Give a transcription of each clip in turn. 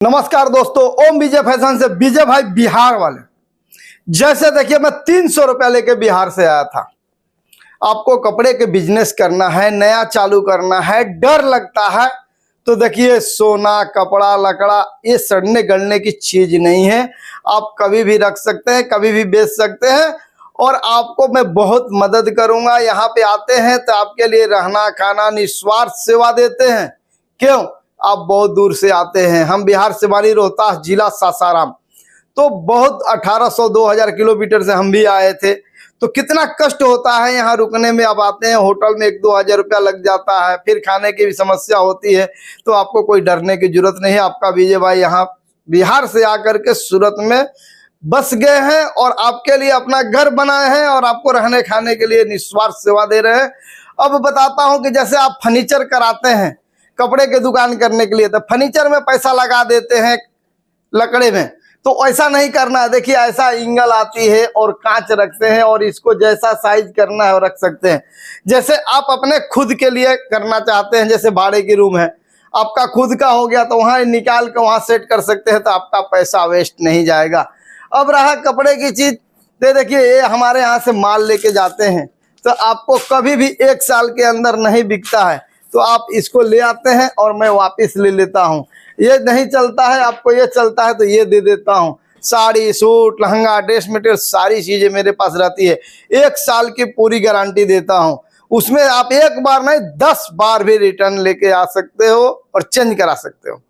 नमस्कार दोस्तों, ओम विजय फैशन से विजय भाई बिहार वाले। जैसे देखिए, मैं 300 रुपया लेके बिहार से आया था। आपको कपड़े के बिजनेस करना है, नया चालू करना है, डर लगता है तो देखिए, सोना कपड़ा लकड़ा ये सड़ने गलने की चीज नहीं है। आप कभी भी रख सकते हैं, कभी भी बेच सकते हैं और आपको मैं बहुत मदद करूंगा। यहाँ पे आते हैं तो आपके लिए रहना खाना निस्वार्थ सेवा देते हैं। क्यों? आप बहुत दूर से आते हैं। हम बिहार से वाली रोहतास जिला सासाराम, तो बहुत 1800-2000 किलोमीटर से हम भी आए थे। तो कितना कष्ट होता है यहाँ रुकने में। आप आते हैं होटल में 1-2 हजार रुपया लग जाता है, फिर खाने की भी समस्या होती है। तो आपको कोई डरने की जरूरत नहीं है। आपका विजय भाई यहाँ बिहार से आकर के सूरत में बस गए हैं और आपके लिए अपना घर बनाए हैं और आपको रहने खाने के लिए निस्वार्थ सेवा दे रहे हैं। अब बताता हूँ कि जैसे आप फर्नीचर कराते हैं कपड़े के दुकान करने के लिए, तो फर्नीचर में पैसा लगा देते हैं लकड़े में, तो ऐसा नहीं करना है। देखिए, ऐसा इंगल आती है और कांच रखते हैं और इसको जैसा साइज करना है वो रख सकते हैं। जैसे आप अपने खुद के लिए करना चाहते हैं, जैसे भाड़े की रूम है, आपका खुद का हो गया तो वहां निकाल के वहां सेट कर सकते हैं, तो आपका पैसा वेस्ट नहीं जाएगा। अब रहा कपड़े की चीज, तो देखिए ये हमारे यहाँ से माल लेके जाते हैं तो आपको कभी भी 1 साल के अंदर नहीं बिकता है, तो आप इसको ले आते हैं और मैं वापस ले लेता हूँ। ये नहीं चलता है, आपको ये चलता है तो ये दे देता हूँ। Sari suit lehenga dress material सारी चीजें मेरे पास रहती है। 1 साल की पूरी गारंटी देता हूँ। उसमें आप 1 बार नहीं 10 बार भी रिटर्न लेके आ सकते हो और चेंज करा सकते हो।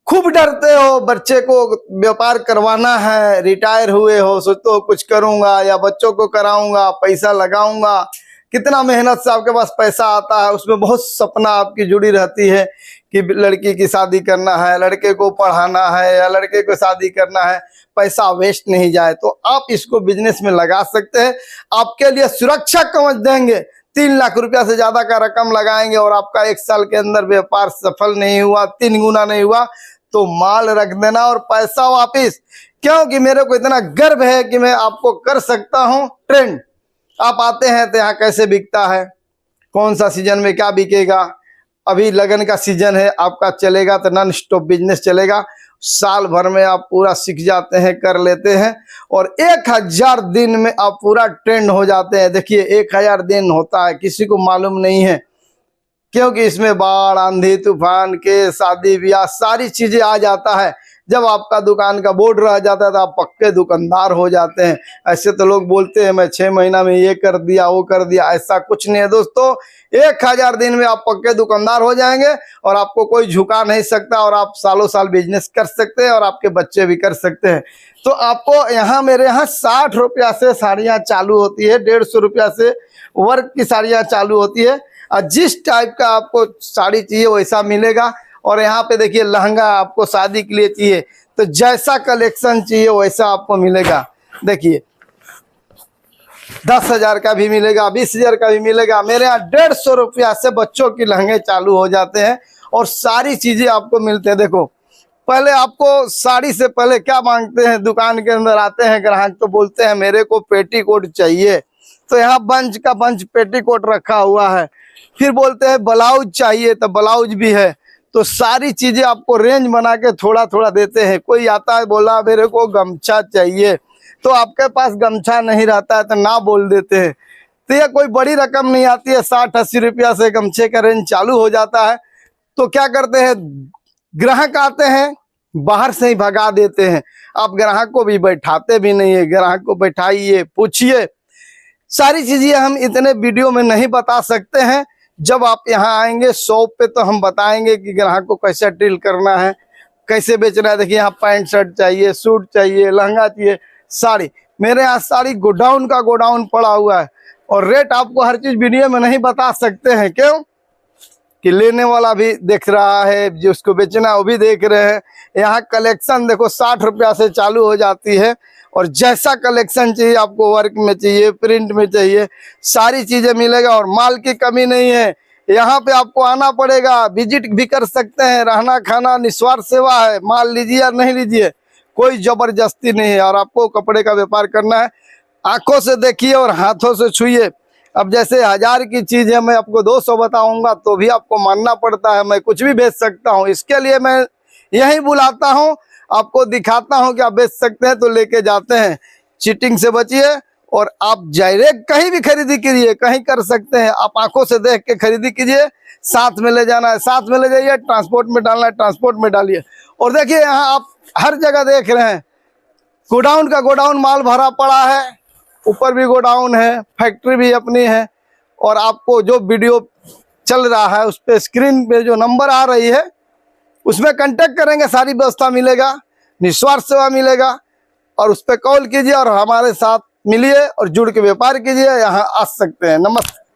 खूब डरते हो, बच्चे को व्यापार करवाना है, रिटायर हुए हो, सोचते हो कुछ करूंगा या बच्चों को कराऊंगा, पैसा लगाऊंगा, कितना मेहनत से आपके पास पैसा आता है, उसमें बहुत सपना आपकी जुड़ी रहती है कि लड़की की शादी करना है, लड़के को पढ़ाना है या लड़के को शादी करना है, पैसा वेस्ट नहीं जाए, तो आप इसको बिजनेस में लगा सकते हैं। आपके लिए सुरक्षा कवच देंगे। 3 लाख रुपया से ज्यादा का रकम लगाएंगे और आपका 1 साल के अंदर व्यापार सफल नहीं हुआ, 3 गुना नहीं हुआ, तो माल रख देना और पैसा वापिस। क्योंकि मेरे को इतना गर्व है कि मैं आपको कर सकता हूं ट्रेंड। आप आते हैं तो यहाँ कैसे बिकता है, कौन सा सीजन में क्या बिकेगा। अभी लगन का सीजन है, आपका चलेगा तो नॉन स्टॉप बिजनेस चलेगा। साल भर में आप पूरा सीख जाते हैं, कर लेते हैं और 1000 दिन में आप पूरा ट्रेंड हो जाते हैं। देखिए 1000 दिन होता है, किसी को मालूम नहीं है, क्योंकि इसमें बाढ़ आंधी तूफान के शादी ब्याह सारी चीजें आ जाता है। जब आपका दुकान का बोर्ड रह जाता है तो आप पक्के दुकानदार हो जाते हैं। ऐसे तो लोग बोलते हैं मैं 6 महीना में ये कर दिया वो कर दिया, ऐसा कुछ नहीं है दोस्तों। 1000 दिन में आप पक्के दुकानदार हो जाएंगे और आपको कोई झुका नहीं सकता और आप सालों साल बिजनेस कर सकते हैं और आपके बच्चे भी कर सकते हैं। तो आपको यहाँ मेरे यहाँ 60 रुपया से साड़ियाँ चालू होती है, 150 रुपया से वर्क की साड़ियाँ चालू होती है। और जिस टाइप का आपको साड़ी चाहिए वैसा मिलेगा। और यहाँ पे देखिए लहंगा आपको शादी के लिए चाहिए तो जैसा कलेक्शन चाहिए वैसा आपको मिलेगा। देखिए 10,000 का भी मिलेगा, 20,000 का भी मिलेगा। मेरे यहाँ 150 रुपया से बच्चों की लहंगे चालू हो जाते हैं और सारी चीजें आपको मिलते हैं। देखो, पहले आपको साड़ी से पहले क्या मांगते हैं, दुकान के अंदर आते हैं ग्राहक तो बोलते हैं मेरे को पेटीकोट चाहिए, तो यहाँ बंच का बंच पेटीकोट रखा हुआ है। फिर बोलते हैं ब्लाउज चाहिए तो ब्लाउज भी है। तो सारी चीजें आपको रेंज बना के थोड़ा थोड़ा देते हैं। कोई आता है बोला मेरे को गमछा चाहिए, तो आपके पास गमछा नहीं रहता है तो ना बोल देते हैं। तो ये कोई बड़ी रकम नहीं आती है, 60-80 रुपया से गमछे का रेंज चालू हो जाता है। तो क्या करते हैं, ग्राहक आते हैं बाहर से ही भगा देते हैं। आप ग्राहक को भी बैठाते भी नहीं है, ग्राहक को बैठाइए पूछिए। सारी चीजें हम इतने वीडियो में नहीं बता सकते हैं। जब आप यहाँ आएंगे शॉप पे तो हम बताएंगे कि ग्राहक को कैसे डील करना है, कैसे बेचना है। देखिए यहाँ पैंट शर्ट चाहिए, सूट चाहिए, लहंगा चाहिए, साड़ी। मेरे यहाँ साड़ी गोडाउन का गोडाउन पड़ा हुआ है और रेट आपको हर चीज वीडियो में नहीं बता सकते हैं। क्यों कि लेने वाला भी देख रहा है, जिसको बेचना है वो भी देख रहे हैं। यहाँ कलेक्शन देखो 60 रुपया से चालू हो जाती है और जैसा कलेक्शन चाहिए आपको, वर्क में चाहिए, प्रिंट में चाहिए, सारी चीजें मिलेगा और माल की कमी नहीं है। यहाँ पे आपको आना पड़ेगा, विजिट भी कर सकते हैं, रहना खाना निस्वार्थ सेवा है। माल लीजिए या नहीं लीजिए, कोई जबरदस्ती नहीं है। और आपको कपड़े का व्यापार करना है, आंखों से देखिए और हाथों से छुइए। अब जैसे 1000 की चीज है, मैं आपको 200 बताऊंगा तो भी आपको मानना पड़ता है। मैं कुछ भी बेच सकता हूँ, इसके लिए मैं यहीं बुलाता हूँ, आपको दिखाता हूँ कि आप बेच सकते हैं तो लेके जाते हैं। चीटिंग से बचिए और आप डायरेक्ट कहीं भी खरीदी कीजिए, कहीं कर सकते हैं। आप आंखों से देख के खरीदी कीजिए, साथ में ले जाना है साथ में ले जाइए, ट्रांसपोर्ट में डालना है ट्रांसपोर्ट में डालिए। और देखिए यहाँ आप हर जगह देख रहे हैं, गोडाउन का गोडाउन माल भरा पड़ा है, ऊपर भी गोडाउन है, फैक्ट्री भी अपनी है। और आपको जो वीडियो चल रहा है उस पे स्क्रीन पे जो नंबर आ रही है उसमें कांटेक्ट करेंगे, सारी व्यवस्था मिलेगा, निस्वार्थ सेवा मिलेगा। और उस पर कॉल कीजिए और हमारे साथ मिलिए और जुड़ के व्यापार कीजिए। यहाँ आ सकते हैं। नमस्ते।